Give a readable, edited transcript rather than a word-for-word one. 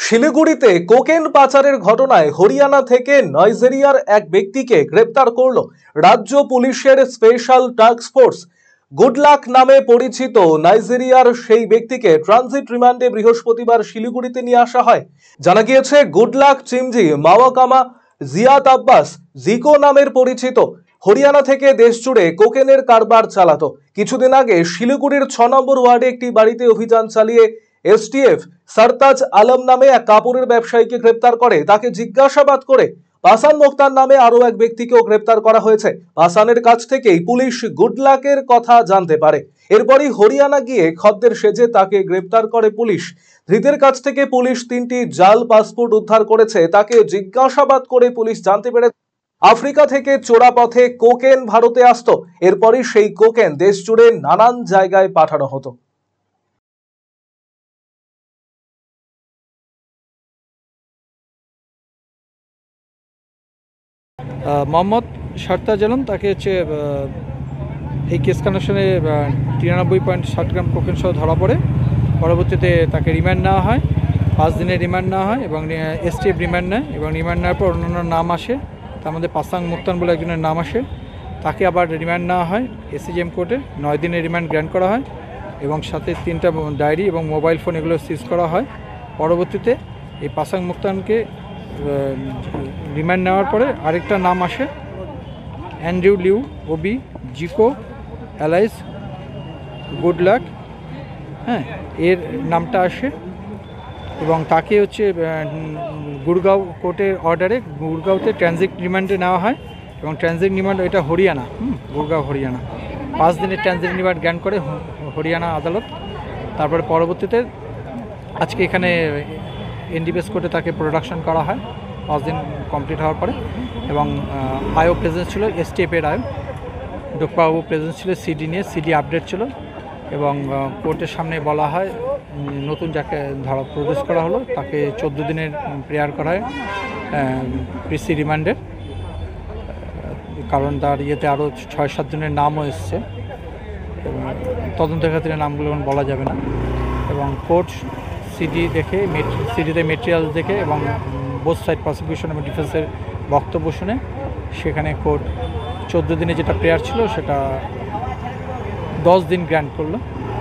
শিলিগুড়িতে কোকেন পাচারের ঘটনায় হরিয়ানা থেকে নাইজেরিয়ার এক ব্যক্তিকে গ্রেপ্তার করল রাজ্য পুলিশের স্পেশাল টাস্ক ফোর্স। গুডলাক নামে পরিচিত নাইজেরিয়ার সেই ব্যক্তিকে ট্রানজিট রিমান্ডে বৃহস্পতিবার শিলিগুড়িতে নিয়ে আসা হয়। জানা গিয়েছে, গুডলাক চিমজি মাওয়াকামা জিয়াত আব্বাস জিকো নামের পরিচিত হরিয়ানা থেকে দেশ জুড়ে কোকেনের কারবার চালাতো। কিছুদিন আগে শিলিগুড়ির 6 নম্বর ওয়ার্ডে একটি বাড়িতে অভিযান চালিয়ে এসটিএফ সরতাজ আলম নামে এক কাপড়ের ব্যবসায়ীকে গ্রেপ্তার করে। তাকে জিজ্ঞাসাবাদ করে পাসান মোক্তার নামে আরো এক ব্যক্তিকেও গ্রেপ্তার করা হয়েছে। পাসানের কাছ থেকেই পুলিশ গুডলাকের কথা জানতে পারে। এরপরই হরিয়ানা গিয়ে খদ্দের সেজে তাকে গ্রেপ্তার করে পুলিশ। ধৃতের কাছ থেকে পুলিশ 3টি জাল পাসপোর্ট উদ্ধার করেছে। তাকে জিজ্ঞাসাবাদ করে পুলিশ জানতে পেরে আফ্রিকা থেকে চোরা পথে কোকেন ভারতে আসতো। এরপরই সেই কোকেন দেশ জুড়ে নানান জায়গায় পাঠানো হতো। মোহাম্মদ সরতাজ আলম তাকে হচ্ছে এই কেস কানেকশনে 93.60 গ্রাম কোকেন সহ ধরা পড়ে। পরবর্তীতে তাকে রিমান্ড নেওয়া হয়, 5 দিনের রিমান্ড নেওয়া হয় এবং এসটিএফ রিমান্ড নেয় এবং রিমান্ড নেওয়ার পর অন্যান্য নাম আসে। তার মধ্যে পাসাং মুক্তান বলে একজনের নাম আসে। তাকে আবার রিমান্ড নেওয়া হয় এসিজিএম কোর্টে, 9 দিনের রিমান্ড গ্র্যান্ট করা হয় এবং সাথে 3টা ডায়েরি এবং মোবাইল ফোন এগুলো সিজ করা হয়। পরবর্তীতে এই পাসাং মুক্তানকে রিমান্ড নেওয়ার পরে আরেকটা নাম আসে, Andrew Liu Obi Jiko alias Goodluck, এর নামটা আসে এবং তাকে হচ্ছে গুড়গাঁও কোর্টের অর্ডারে গুড়গাঁওতে ট্রানজিট রিমান্ডে নেওয়া হয় এবং ট্রানজিট রিমান্ড এটা হরিয়ানা, গুড়গাঁও হরিয়ানা 5 দিনের ট্রানজিট রিমান্ড গ্র্যান্ট করে হরিয়ানা আদালত। তারপরে পরবর্তীতে আজকে এখানে এনডিপিএস কোর্টে তাকে প্রোডাকশন করা হয় 5 দিন কমপ্লিট হওয়ার পরে এবং আয়ও প্রেজেন্স ছিল, এসটিএফের আয়ও ডোকবাবু প্রেজেন্স ছিল, সিডি নিয়ে সিডি আপডেট ছিল এবং কোর্টের সামনে বলা হয় নতুন যাকে ধরা প্রডিউস করা হলো তাকে 14 দিনের প্রেয়ার করা হয় পিসি রিমান্ডের, কারণ তার ইয়েতে আরও 6-7 দিনের নামও এসছে এবং তদন্তের ক্ষেত্রে নামগুলো বলা যাবে না। এবং কোর্ট সিডি দেখে সিডিতে মেটেরিয়াল দেখে এবং বোথ সাইড প্রসিকিউশন এবং ডিফেন্সের বক্তব্য শুনে সেখানে কোর্ট 14 দিনে যেটা প্রেয়ার ছিল সেটা 10 দিন গ্র্যান্ট করলো।